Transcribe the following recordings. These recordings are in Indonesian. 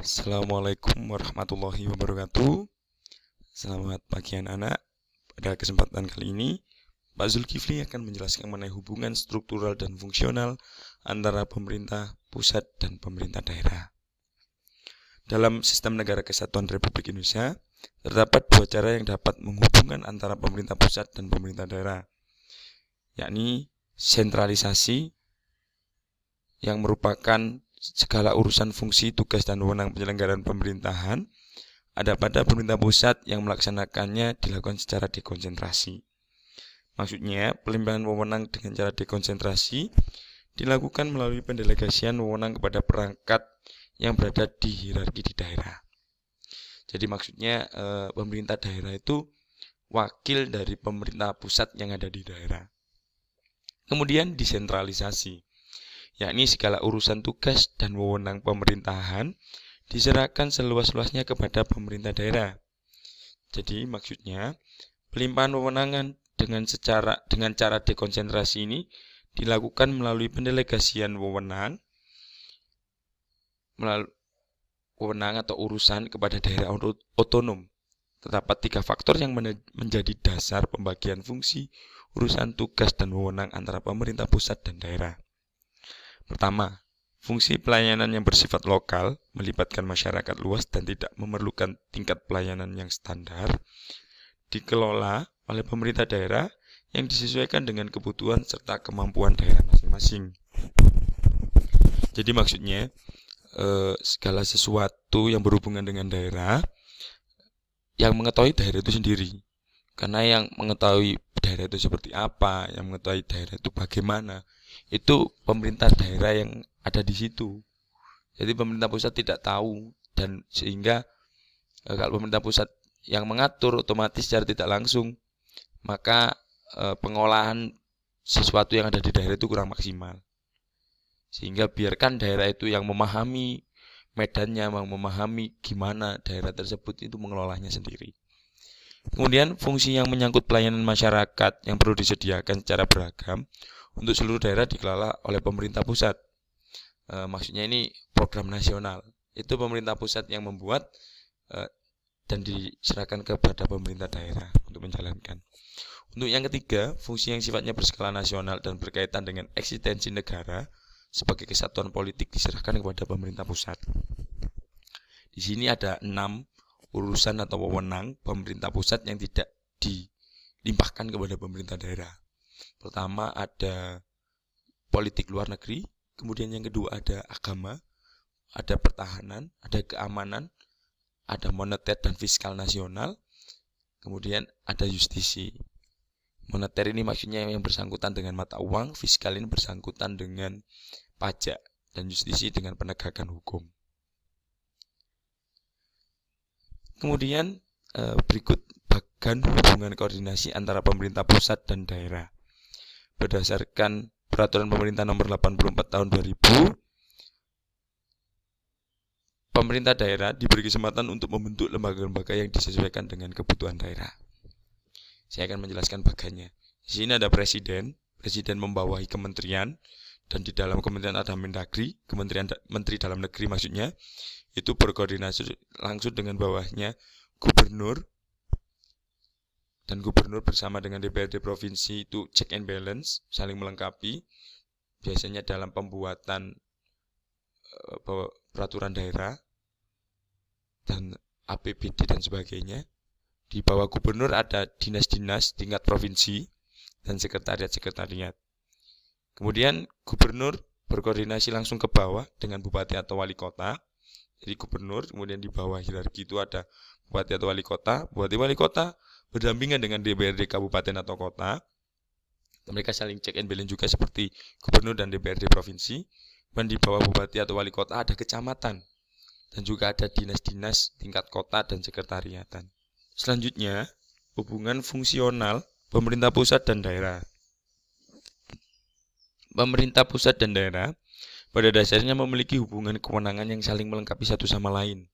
Assalamualaikum warahmatullahi wabarakatuh. Selamat pagi anak-anak. Pada kesempatan kali ini, Pak Zulkifli akan menjelaskan mengenai hubungan struktural dan fungsional antara pemerintah pusat dan pemerintah daerah. Dalam sistem negara kesatuan Republik Indonesia, terdapat dua cara yang dapat menghubungkan antara pemerintah pusat dan pemerintah daerah, yakni sentralisasi yang merupakan segala urusan fungsi, tugas, dan wewenang penyelenggaraan pemerintahan ada pada pemerintah pusat yang melaksanakannya dilakukan secara dekonsentrasi. Maksudnya, pelimpahan wewenang dengan cara dekonsentrasi dilakukan melalui pendelegasian wewenang kepada perangkat yang berada di hierarki di daerah. Jadi maksudnya pemerintah daerah itu wakil dari pemerintah pusat yang ada di daerah. Kemudian desentralisasi, yakni segala urusan tugas dan wewenang pemerintahan diserahkan seluas-luasnya kepada pemerintah daerah. Jadi maksudnya pelimpahan wewenang dengan cara dekonsentrasi ini dilakukan melalui pendelegasian wewenang atau urusan kepada daerah otonom. Terdapat tiga faktor yang menjadi dasar pembagian fungsi, urusan tugas dan wewenang antara pemerintah pusat dan daerah. Pertama, fungsi pelayanan yang bersifat lokal, melibatkan masyarakat luas dan tidak memerlukan tingkat pelayanan yang standar, dikelola oleh pemerintah daerah yang disesuaikan dengan kebutuhan serta kemampuan daerah masing-masing. Jadi maksudnya, segala sesuatu yang berhubungan dengan daerah, yang mengetahui daerah itu sendiri. Karena yang mengetahui daerah itu seperti apa, yang mengetahui daerah itu bagaimana, itu pemerintah daerah yang ada di situ. Jadi pemerintah pusat tidak tahu, dan sehingga kalau pemerintah pusat yang mengatur otomatis secara tidak langsung, maka pengolahan sesuatu yang ada di daerah itu kurang maksimal. Sehingga biarkan daerah itu yang memahami medannya, memahami gimana daerah tersebut itu mengelolanya sendiri. Kemudian fungsi yang menyangkut pelayanan masyarakat yang perlu disediakan secara beragam untuk seluruh daerah dikelola oleh pemerintah pusat. Maksudnya ini program nasional. Itu pemerintah pusat yang membuat dan diserahkan kepada pemerintah daerah untuk menjalankan. Untuk yang ketiga, fungsi yang sifatnya berskala nasional dan berkaitan dengan eksistensi negara sebagai kesatuan politik diserahkan kepada pemerintah pusat. Di sini ada 6 urusan atau wewenang pemerintah pusat yang tidak dilimpahkan kepada pemerintah daerah. Pertama ada politik luar negeri, kemudian yang kedua ada agama, ada pertahanan, ada keamanan, ada moneter dan fiskal nasional, kemudian ada justisi. Moneter ini maksudnya yang bersangkutan dengan mata uang, fiskal ini bersangkutan dengan pajak, dan justisi dengan penegakan hukum. Kemudian berikut bagan hubungan koordinasi antara pemerintah pusat dan daerah. Berdasarkan Peraturan Pemerintah Nomor 84 Tahun 2000, pemerintah daerah diberi kesempatan untuk membentuk lembaga-lembaga yang disesuaikan dengan kebutuhan daerah. Saya akan menjelaskan bagannya. Di sini ada presiden membawahi kementerian, dan di dalam kementerian ada Mendagri, Menteri Dalam Negeri maksudnya, itu berkoordinasi langsung dengan bawahnya gubernur, dan gubernur bersama dengan DPRD provinsi itu check and balance, saling melengkapi, biasanya dalam pembuatan peraturan daerah dan APBD dan sebagainya. Di bawah gubernur ada dinas-dinas tingkat provinsi dan sekretariat-sekretariat. Kemudian gubernur berkoordinasi langsung ke bawah dengan bupati atau wali kota. Jadi gubernur, kemudian di bawah hierarki itu ada bupati atau wali kota. Bupati wali kota berdampingan dengan DPRD kabupaten atau kota. Mereka saling check and balance juga seperti gubernur dan DPRD provinsi. Dan di bawah bupati atau wali kota ada kecamatan. Dan juga ada dinas-dinas tingkat kota dan sekretariatan. Selanjutnya, hubungan fungsional pemerintah pusat dan daerah. Pemerintah pusat dan daerah pada dasarnya memiliki hubungan kewenangan yang saling melengkapi satu sama lain.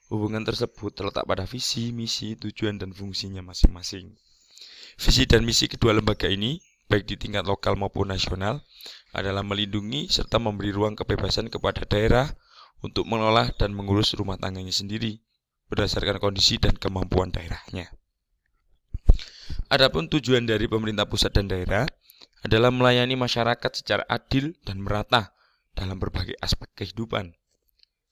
Hubungan tersebut terletak pada visi, misi, tujuan, dan fungsinya masing-masing. Visi dan misi kedua lembaga ini, baik di tingkat lokal maupun nasional, adalah melindungi serta memberi ruang kebebasan kepada daerah untuk mengelola dan mengurus rumah tangganya sendiri berdasarkan kondisi dan kemampuan daerahnya. Adapun tujuan dari pemerintah pusat dan daerah adalah melayani masyarakat secara adil dan merata dalam berbagai aspek kehidupan.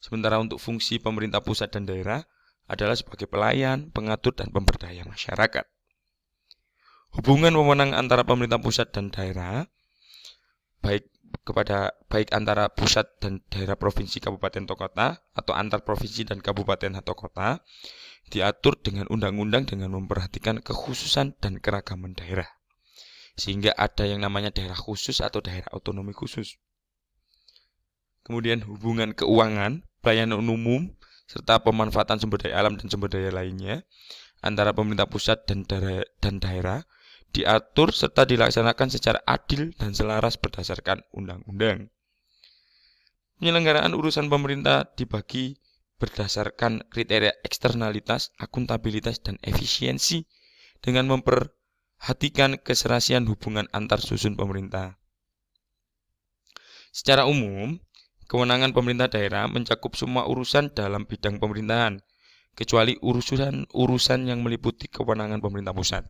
Sementara untuk fungsi pemerintah pusat dan daerah adalah sebagai pelayan, pengatur, dan pemberdaya masyarakat. Hubungan wewenang antara pemerintah pusat dan daerah, baik antara pusat dan daerah provinsi, kabupaten, atau kota, atau antar provinsi dan kabupaten atau kota, diatur dengan undang-undang dengan memperhatikan kekhususan dan keragaman daerah. Sehingga ada yang namanya daerah khusus atau daerah otonomi khusus. Kemudian hubungan keuangan, pelayanan umum, serta pemanfaatan sumber daya alam dan sumber daya lainnya antara pemerintah pusat dan daerah diatur serta dilaksanakan secara adil dan selaras berdasarkan undang-undang. Penyelenggaraan urusan pemerintah dibagi berdasarkan kriteria eksternalitas, akuntabilitas, dan efisiensi dengan memperhatikan keserasian hubungan antar susun pemerintah. Secara umum, kewenangan pemerintah daerah mencakup semua urusan dalam bidang pemerintahan, kecuali urusan yang meliputi kewenangan pemerintah pusat.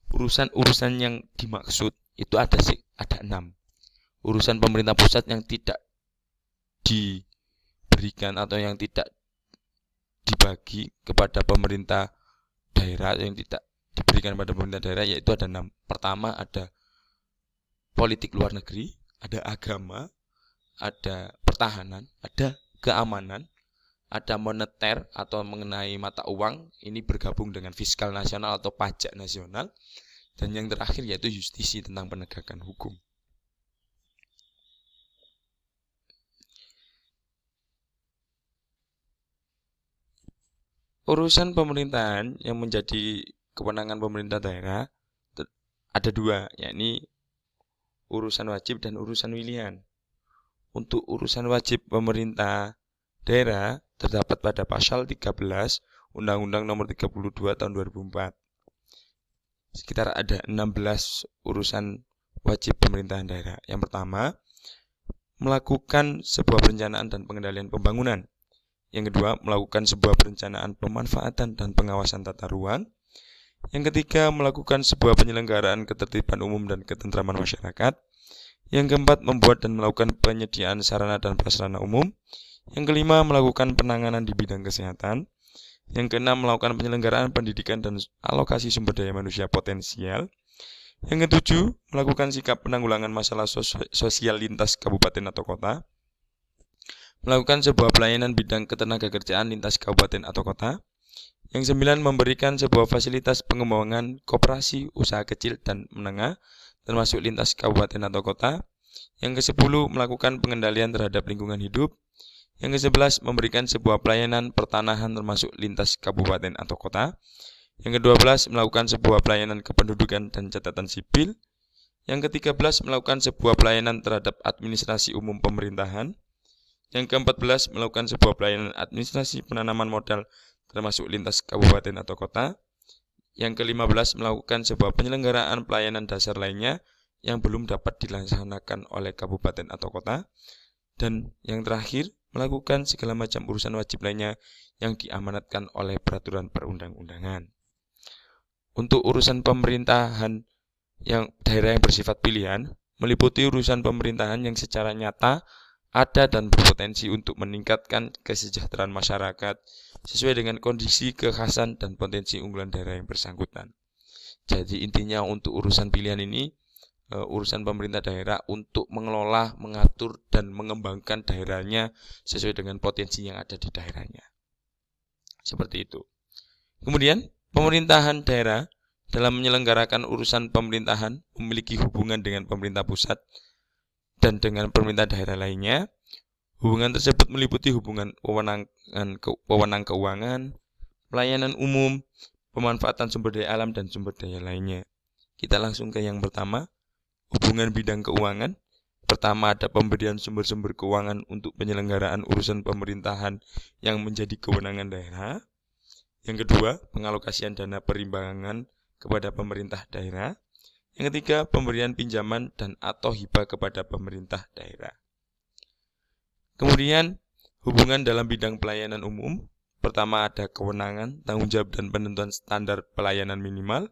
Urusan-urusan yang dimaksud itu ada 6. Urusan pemerintah pusat yang tidak diberikan atau yang tidak dibagi kepada pemerintah daerah, yang tidak diberikan pada pemerintah daerah, yaitu ada 6. Pertama ada politik luar negeri, ada agama, ada pertahanan, ada keamanan, ada moneter atau mengenai mata uang, ini bergabung dengan fiskal nasional atau pajak nasional, dan yang terakhir yaitu justisi tentang penegakan hukum. Urusan pemerintahan yang menjadi kewenangan pemerintah daerah ada 2, yakni urusan wajib dan urusan pilihan. Untuk urusan wajib pemerintah daerah terdapat pada pasal 13 Undang-Undang Nomor 32 Tahun 2004. Sekitar ada 16 urusan wajib pemerintahan daerah. Yang pertama, melakukan sebuah perencanaan dan pengendalian pembangunan. Yang kedua, melakukan sebuah perencanaan pemanfaatan dan pengawasan tata ruang. Yang ketiga, melakukan sebuah penyelenggaraan ketertiban umum dan ketentraman masyarakat. Yang keempat, membuat dan melakukan penyediaan sarana dan prasarana umum. Yang kelima, melakukan penanganan di bidang kesehatan. Yang keenam, melakukan penyelenggaraan pendidikan dan alokasi sumber daya manusia potensial. Yang ketujuh, melakukan sikap penanggulangan masalah sosial lintas kabupaten atau kota. Melakukan sebuah pelayanan bidang ketenagakerjaan lintas kabupaten atau kota. Yang 9, memberikan sebuah fasilitas pengembangan koperasi, usaha kecil dan menengah, termasuk lintas kabupaten atau kota. Yang ke-10, melakukan pengendalian terhadap lingkungan hidup. Yang ke-11, memberikan sebuah pelayanan pertanahan termasuk lintas kabupaten atau kota. Yang ke-12, melakukan sebuah pelayanan kependudukan dan catatan sipil. Yang ke-13, melakukan sebuah pelayanan terhadap administrasi umum pemerintahan. Yang ke-14, melakukan sebuah pelayanan administrasi penanaman modal termasuk lintas kabupaten atau kota. Yang ke-15, melakukan sebuah penyelenggaraan pelayanan dasar lainnya yang belum dapat dilaksanakan oleh kabupaten atau kota. Dan yang terakhir, melakukan segala macam urusan wajib lainnya yang diamanatkan oleh peraturan perundang-undangan. Untuk urusan pemerintahan yang daerah yang bersifat pilihan, meliputi urusan pemerintahan yang secara nyata ada dan berpotensi untuk meningkatkan kesejahteraan masyarakat sesuai dengan kondisi kekhasan dan potensi unggulan daerah yang bersangkutan. Jadi intinya untuk urusan pilihan ini, urusan pemerintah daerah untuk mengelola, mengatur, dan mengembangkan daerahnya sesuai dengan potensi yang ada di daerahnya. Seperti itu. Kemudian, pemerintahan daerah dalam menyelenggarakan urusan pemerintahan memiliki hubungan dengan pemerintah pusat dan dengan pemerintah daerah lainnya. Hubungan tersebut meliputi hubungan wewenang keuangan, pelayanan umum, pemanfaatan sumber daya alam, dan sumber daya lainnya. Kita langsung ke yang pertama, hubungan bidang keuangan. Pertama, ada pemberian sumber-sumber keuangan untuk penyelenggaraan urusan pemerintahan yang menjadi kewenangan daerah. Yang kedua, pengalokasian dana perimbangan kepada pemerintah daerah. Yang ketiga, pemberian pinjaman dan atau hibah kepada pemerintah daerah. Kemudian, Hubungan dalam bidang pelayanan umum. Pertama, ada kewenangan, tanggung jawab, dan penentuan standar pelayanan minimal.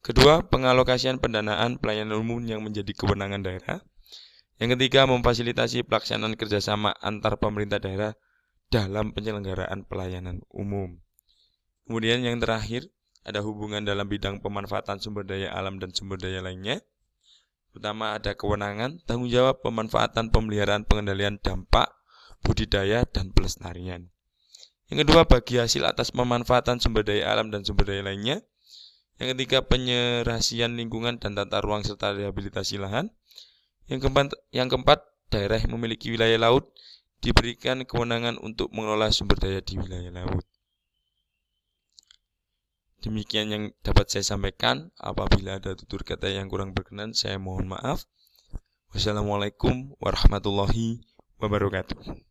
Kedua, pengalokasian pendanaan pelayanan umum yang menjadi kewenangan daerah. Yang ketiga, memfasilitasi pelaksanaan kerjasama antar pemerintah daerah dalam penyelenggaraan pelayanan umum. Kemudian yang terakhir, ada hubungan dalam bidang pemanfaatan sumber daya alam dan sumber daya lainnya. Pertama, ada kewenangan, tanggung jawab, pemanfaatan, pemeliharaan, pengendalian dampak, budidaya, dan pelestarian. Yang kedua, bagi hasil atas pemanfaatan sumber daya alam dan sumber daya lainnya. Yang ketiga, penyerasian lingkungan dan tata ruang serta rehabilitasi lahan. Yang keempat, daerah yang memiliki wilayah laut diberikan kewenangan untuk mengelola sumber daya di wilayah laut. Demikian yang dapat saya sampaikan. Apabila ada tutur kata yang kurang berkenan, saya mohon maaf. Wassalamualaikum warahmatullahi wabarakatuh.